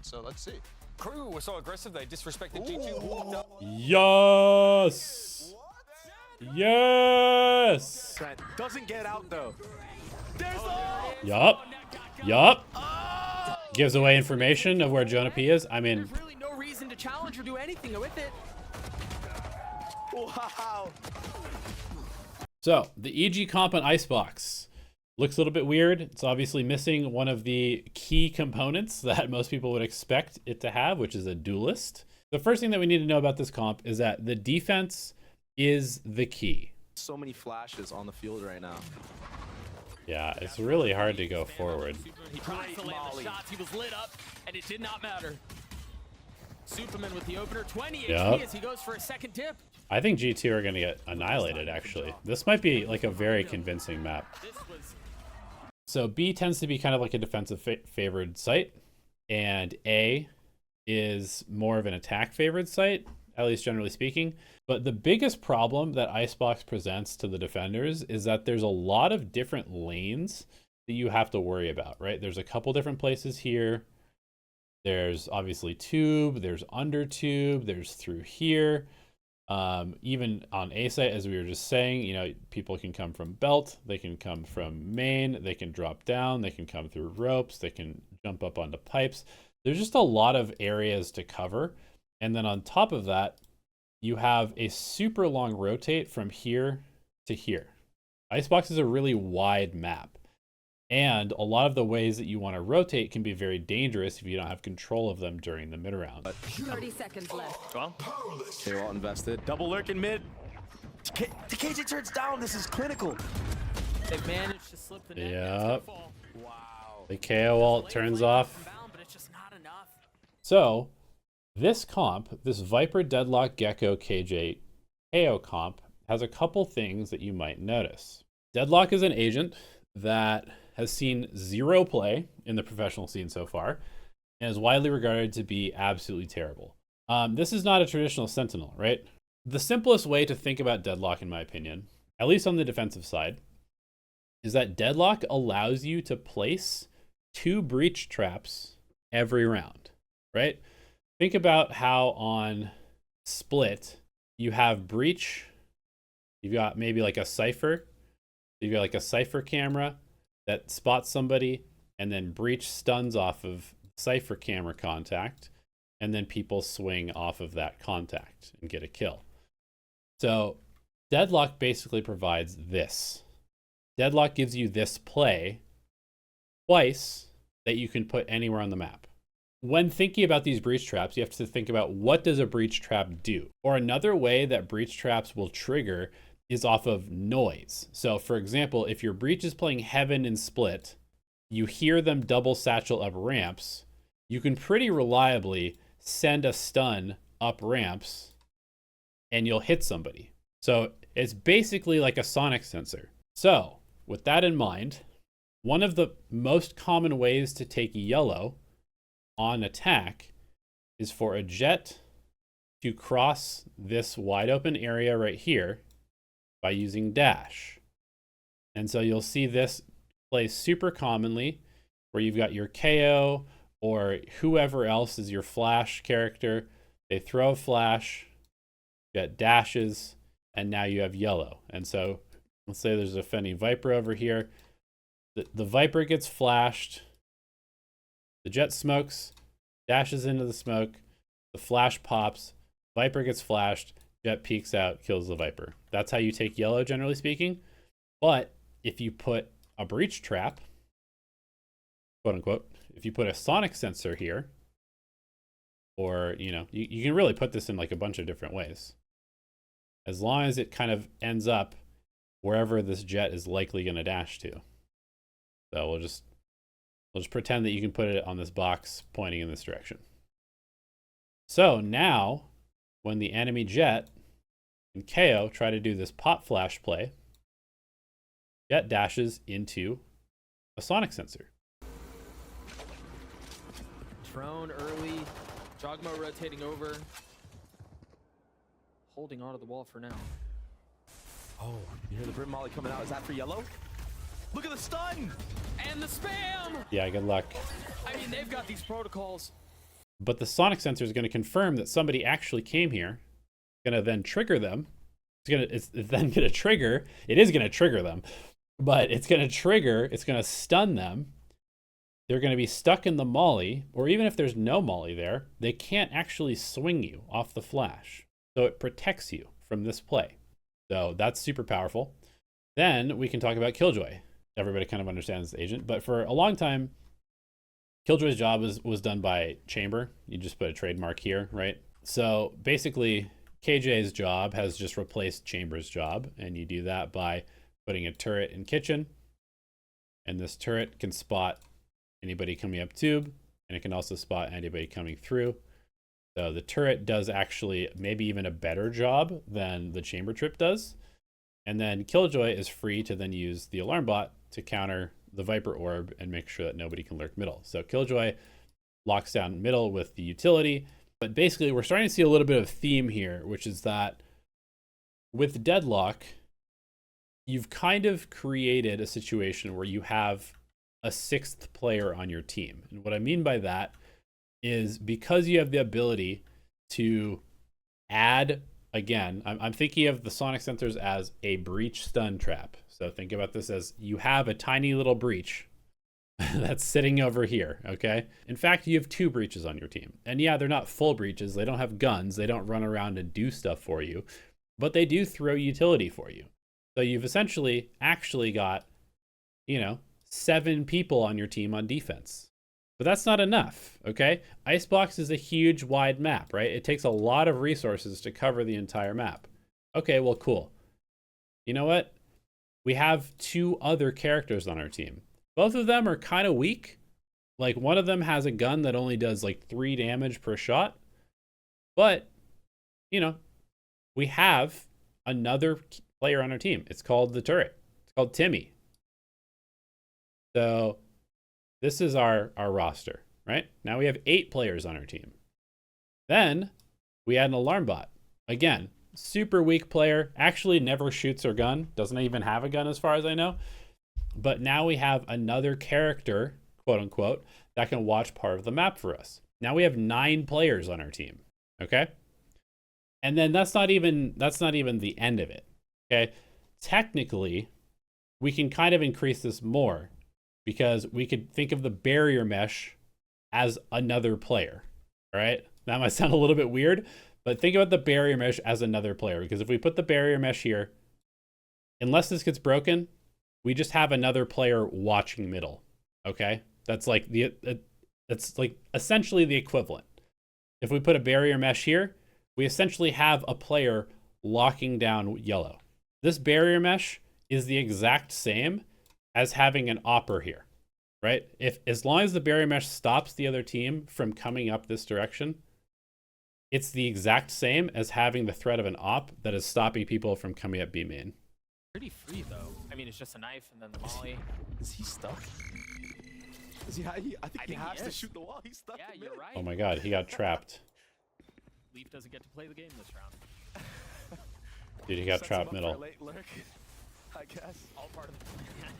So let's see. Crew were so aggressive they disrespected G2. Walked up. Yes. Yes. Doesn't get out though. Yup. Yup. Gives away information of where Jonah P is. I mean, There's really no reason to challenge or do anything with it. Wow. so the EG comp on Icebox looks a little bit weird. It's obviously missing one of the key components that most people would expect it to have, which is a Duelist. The first thing that we need to know about this comp is that the defense is the key. So many flashes on the field right now. Yeah, it's really hard to go forward. He tried to land the shots. He was lit up, and it did not matter. Superman with the opener, 20 HP as he goes for a second dip. I think G2 are going to get annihilated, actually. This might be like a very convincing map. So B tends to be kind of like a defensive favored site, and A is more of an attack favored site, at least generally speaking. But the biggest problem that Icebox presents to the defenders is that there's a lot of different lanes that you have to worry about, right? There's a couple different places here. There's obviously tube, there's under tube, there's through here. Even on A site, as we were just saying, you know, people can come from belt, they can come from main, they can drop down, they can come through ropes, they can jump up onto pipes. There's just a lot of areas to cover. And then on top of that, you have a super long rotate from here to here. Icebox is a really wide map. And a lot of the ways that you want to rotate can be very dangerous if you don't have control of them during the mid round. 30 seconds left. Well, KO invested. Double lurk in mid. The KJ turns down. This is clinical. They've managed to slip the net. Yep. Wow. The KO ult turns off. But it's just not enough. So this comp, this Viper, Deadlock, Gecko, KJ, KO comp, has a couple things that you might notice. Deadlock is an agent that has seen zero play in the professional scene so far and is widely regarded to be absolutely terrible. This is not a traditional Sentinel, right? The simplest way to think about Deadlock, in my opinion, at least on the defensive side, is that Deadlock allows you to place 2 breach traps every round, right? Think about how on Split, you have breach, you've got maybe like a Cypher, you've got like a Cypher camera that spots somebody, and then breach stuns off of Cypher camera contact, and then people swing off of that contact and get a kill. So Deadlock basically provides this. Deadlock gives you this play twice that you can put anywhere on the map. When thinking about these breach traps, you have to think about, what does a breach trap do? Or another way that breach traps will trigger is off of noise. So for example, if your breach is playing Heaven in Split, you hear them double satchel up ramps, you can pretty reliably send a stun up ramps and you'll hit somebody. So it's basically like a sonic sensor. So with that in mind, one of the most common ways to take yellow on attack is for a jet to cross this wide open area right here by using dash. And so you'll see this play super commonly where you've got your KO or whoever else is your flash character. They throw a flash, get dashes, and now you have yellow. And so let's say there's a Fenny Viper over here. The Viper gets flashed, the jet smokes, dashes into the smoke, the flash pops, Viper gets flashed, jet peeks out, kills the Viper. That's how you take yellow, generally speaking. But if you put a breach trap, quote unquote, if you put a sonic sensor here, or, you know, you can really put this in like a bunch of different ways. As long as it kind of ends up wherever this jet is likely going to dash to. So we'll just pretend that you can put it on this box pointing in this direction. So now, when the enemy jet and KO try to do this pop flash play, jet dashes into a sonic sensor. Drone early, Jogmo rotating over, holding onto the wall for now. Oh, you hear the Brim Molly coming out. Is that for yellow? Look at the stun! And the spam! Yeah, good luck. I mean, they've got these protocols but the sonic sensor is going to confirm that somebody actually came here, going to then trigger them. It's then going to trigger. It is going to trigger them, but it's going to trigger. It's going to stun them. They're going to be stuck in the molly, or even if there's no molly there, they can't actually swing you off the flash. So it protects you from this play. So that's super powerful. Then we can talk about Killjoy. Everybody kind of understands the agent, but for a long time, Killjoy's job was done by Chamber. You just put a trademark here, right? So basically, KJ's job has just replaced Chamber's job, and you do that by putting a turret in kitchen, and this turret can spot anybody coming up tube, and it can also spot anybody coming through. So the turret does actually maybe even a better job than the chamber trip does. And then Killjoy is free to then use the alarm bot to counter the Viper orb and make sure that nobody can lurk middle. So Killjoy locks down middle with the utility. But basically, we're starting to see a little bit of theme here, which is that with Deadlock, you've kind of created a situation where you have a sixth player on your team. And what I mean by that is because you have the ability to add, again, I'm thinking of the sonic sensors as a breach stun trap. So think about this as you have a tiny little breach that's sitting over here, okay? In fact, you have 2 breaches on your team. And yeah, they're not full breaches. They don't have guns. They don't run around and do stuff for you, but they do throw utility for you. So you've essentially actually got, 7 people on your team on defense. But that's not enough, okay? Icebox is a huge, wide map, right? It takes a lot of resources to cover the entire map. Okay, well, cool. You know what? We have 2 other characters on our team. Both of them are kind of weak. Like, one of them has a gun that only does, 3 damage per shot. But, we have another player on our team. It's called the turret. It's called Timmy. So this is our roster, right? Now we have 8 players on our team. Then we add an alarm bot. Again, super weak player, actually never shoots her gun, doesn't even have a gun as far as I know. But now we have another character, quote unquote, that can watch part of the map for us. Now we have 9 players on our team, okay? And then that's not even the end of it, okay? Technically, we can kind of increase this more, because we could think of the barrier mesh as another player, all right? That might sound a little bit weird, but think about the barrier mesh as another player, because if we put the barrier mesh here, unless this gets broken, we just have another player watching middle, okay? That's like essentially the equivalent. If we put a barrier mesh here, we essentially have a player locking down yellow. This barrier mesh is the exact same as having an opper here, right? As long as the barrier mesh stops the other team from coming up this direction, it's the exact same as having the threat of an op that is stopping people from coming up B main. Pretty free though. I mean, it's just a knife and then the molly. Is he stuck? I think he has to shoot the wall. He's stuck. Yeah, you're right. Oh my God, he got trapped. Leaf doesn't get to play the game this round. Dude, he got trapped middle. I guess. All part of the plan.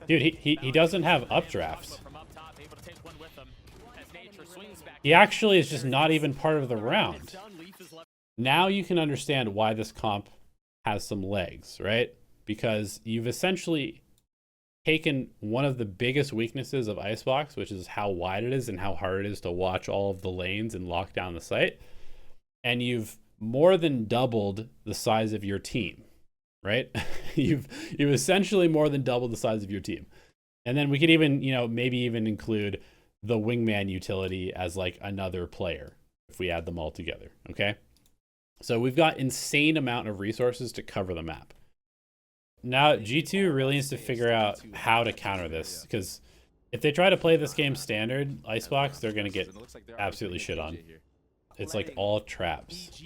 Dude, he doesn't have updrafts. From up top, able to take one with him. As nature swings back. He actually is just not even part of the round. Now you can understand why this comp has some legs, right? Because you've essentially taken one of the biggest weaknesses of Icebox, which is how wide it is and how hard it is to watch all of the lanes and lock down the site, and you've more than doubled the size of your team, right? you've essentially more than doubled the size of your team. And then we could even, maybe even include the wingman utility as like another player if we add them all together, okay? So we've got insane amount of resources to cover the map. Now G2 really needs to figure out how to counter this, because if they try to play this game standard, Icebox, they're going to get absolutely shit on. It's like all traps.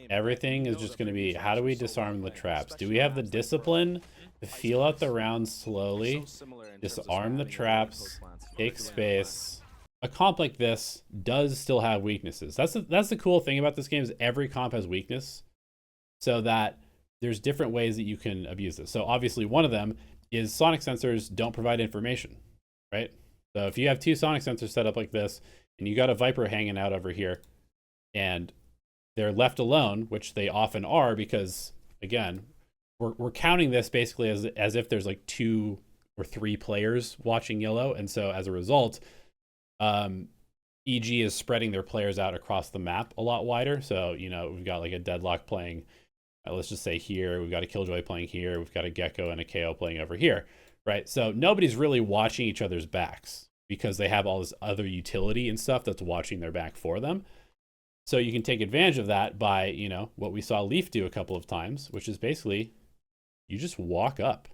Everything is just going to be, how do we disarm the traps? Do we have the discipline to feel out the rounds slowly, disarm the traps, take space? A comp like this does still have weaknesses. That's the cool thing about this game, is every comp has weakness, so that there's different ways that you can abuse this. So obviously one of them is sonic sensors don't provide information, right? So if you have 2 sonic sensors set up like this, and you got a Viper hanging out over here, and they're left alone, which they often are, because again, we're counting this basically as if there's like 2 or 3 players watching yellow, and so as a result, EG is spreading their players out across the map a lot wider. So, you know, we've got like a Deadlock playing, let's just say here, we've got a Killjoy playing here, we've got a Gecko and a KO playing over here, right? So nobody's really watching each other's backs because they have all this other utility and stuff that's watching their back for them. So you can take advantage of that by, you know, what we saw Leaf do a couple of times, which is basically you just walk up.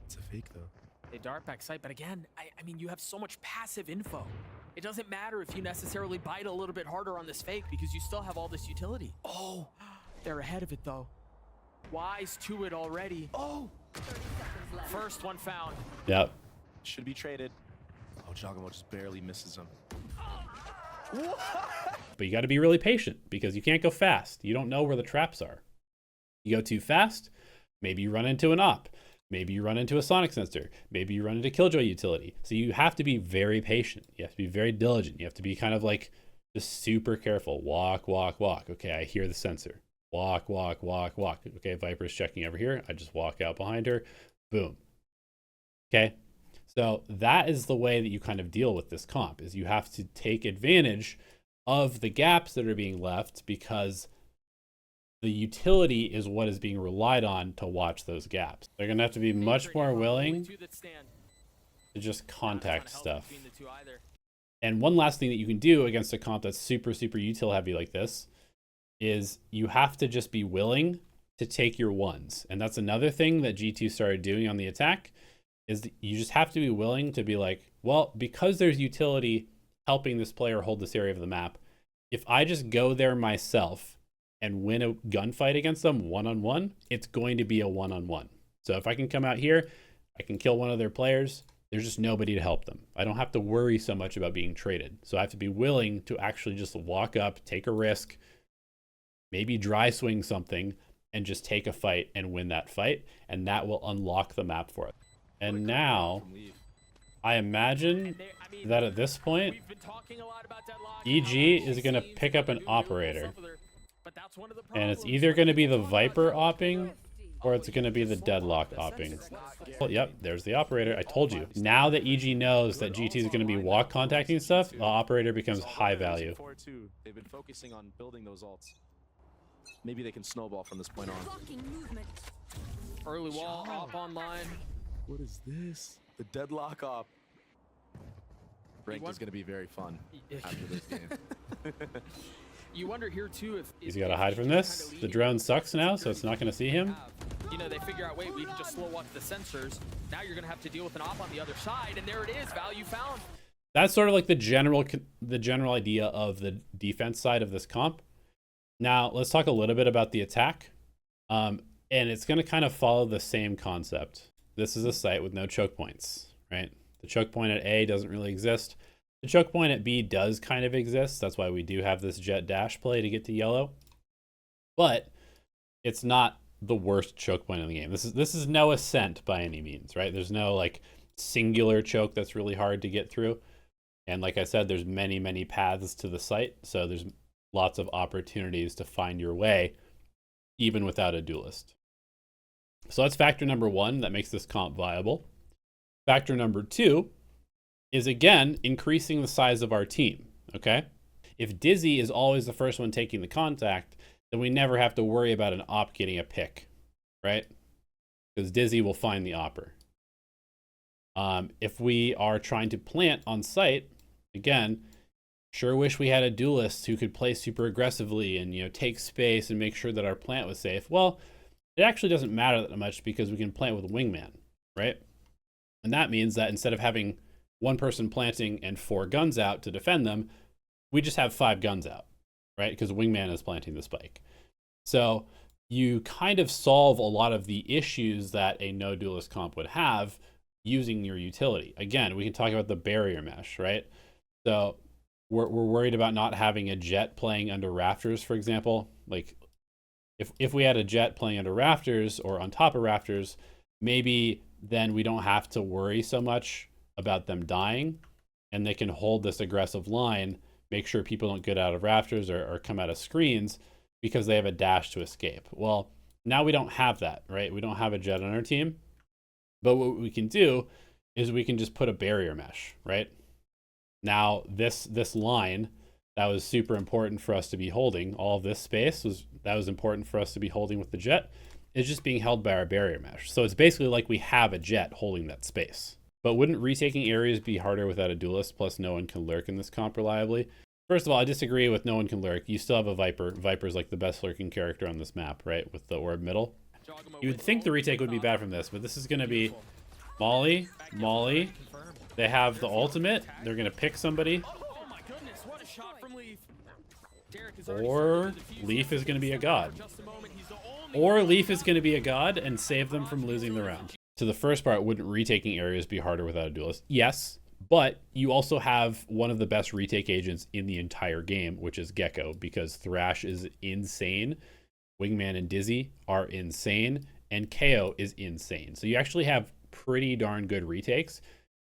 It's a fake though. They dart back sight, but again, I mean, you have so much passive info. It doesn't matter if you necessarily bite a little bit harder on this fake because you still have all this utility. Oh, they're ahead of it though. Wise to it already. Oh, 30 seconds left. first one found. Yep. Should be traded. Oh, Jogamo just barely misses him. But you got to be really patient because you can't go fast. You don't know where the traps are. You go too fast, maybe you run into an op. Maybe you run into a sonic sensor. Maybe you run into Killjoy utility. So you have to be very patient. You have to be very diligent. You have to be kind of like just super careful. Walk, walk, walk. Okay, I hear the sensor. Walk, walk, walk, walk. Okay, Viper's checking over here. I just walk out behind her. Boom. Okay, so that is the way that you kind of deal with this comp, is you have to take advantage of the gaps that are being left because the utility is what is being relied on to watch those gaps. They're going to have to be much more willing to just contact stuff. And one last thing that you can do against a comp that's super, super util heavy like this is you have to just be willing to take your ones. And that's another thing that G2 started doing on the attack, is that you just have to be willing to be like, well, because there's utility helping this player hold this area of the map, if I just go there myself and win a gunfight against them one-on-one, it's going to be a one-on-one. So if I can come out here, I can kill one of their players, there's just nobody to help them. I don't have to worry so much about being traded. So I have to be willing to actually just walk up, take a risk, maybe dry swing something, and just take a fight and win that fight, and that will unlock the map for it. And now, I imagine that at this point, EG is going to pick up an operator. And it's either going to be the Viper opping, or it's going to be the Deadlock opping. Well, yep, there's the operator. I told you. Now that EG knows that GT is going to be walk contacting stuff, the operator becomes high value. They've been focusing on building those ults. Maybe they can snowball from this point on. Early wall, op online. What is this? The Deadlock op. Ranked is going to be very fun after this game. You wonder here too if he's got to hide from this. The drone sucks now, so it's not going to see him. You know, they figure out, wait, we can just slow walk the sensors. Now you're going to have to deal with an op on the other side, and there it is, value found. That's sort of like the general idea of the defense side of this comp. Now let's talk a little bit about the attack, and it's going to kind of follow the same concept. This is a site with no choke points, right? The choke point at A doesn't really exist. The choke point at B does kind of exist. That's why we do have this jet dash play to get to yellow. But it's not the worst choke point in the game. This is no ascent by any means, right? There's no like singular choke that's really hard to get through. And like I said, there's many, many paths to the site. So there's lots of opportunities to find your way, even without a duelist. So that's factor number one that makes this comp viable. Factor number two is, again, increasing the size of our team, okay? If Dizzy is always the first one taking the contact, then we never have to worry about an op getting a pick, right? Because Dizzy will find the opper. If we are trying to plant on site, again, sure wish we had a duelist who could play super aggressively and, you know, take space and make sure that our plant was safe. Well, it actually doesn't matter that much because we can plant with Wingman, right? And that means that instead of having one person planting and 4 guns out to defend them, we just have 5 guns out, right? Because Wingman is planting the spike. So you kind of solve a lot of the issues that a no duelist comp would have using your utility. Again, we can talk about the barrier mesh, right? So we're worried about not having a jet playing under rafters, for example. Like if we had a jet playing under rafters or on top of rafters, maybe then we don't have to worry so much about them dying and they can hold this aggressive line, make sure people don't get out of rafters or come out of screens because they have a dash to escape. Well, now we don't have that, right? We don't have a Jett on our team. But what we can do is we can just put a barrier mesh, right? Now this line that was super important for us to be holding, all of this space was important for us to be holding with the Jett, is just being held by our barrier mesh. So it's basically like we have a Jett holding that space. But wouldn't retaking areas be harder without a Duelist? Plus no one can lurk in this comp reliably. First of all, I disagree with no one can lurk. You still have a Viper. Viper's like the best lurking character on this map, right? With the orb middle. You would think the retake would be bad from this, but this is going to be Molly. They have the ultimate. They're going to pick somebody. Or Leaf is going to be a god. Or Leaf is going to be a god and save them from losing the round. To the first part, wouldn't retaking areas be harder without a Duelist? Yes, but you also have one of the best retake agents in the entire game, which is Gecko, because Thrash is insane. Wingman and Dizzy are insane, and KO is insane. So you actually have pretty darn good retakes.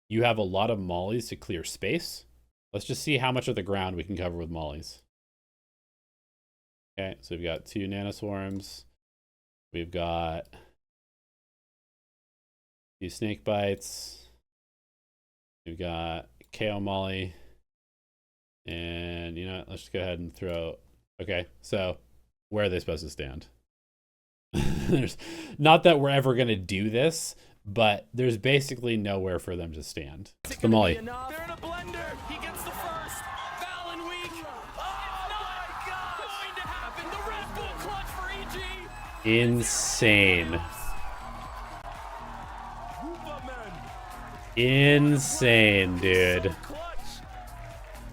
You have a lot of mollies to clear space. Let's just see how much of the ground we can cover with mollies. Okay, so we've got 2 nanoswarms. We've got 2 snake bites. We've got KO molly. And you know what? Let's just go ahead and throw. Okay, so where are they supposed to stand? There's not that we're ever going to do this, but there's basically nowhere for them to stand. It's the molly. They're in a blender. He gets the first. Val and weak. Oh my God! Going to happen. The Red Bull clutch for EG. Insane. Insane, dude.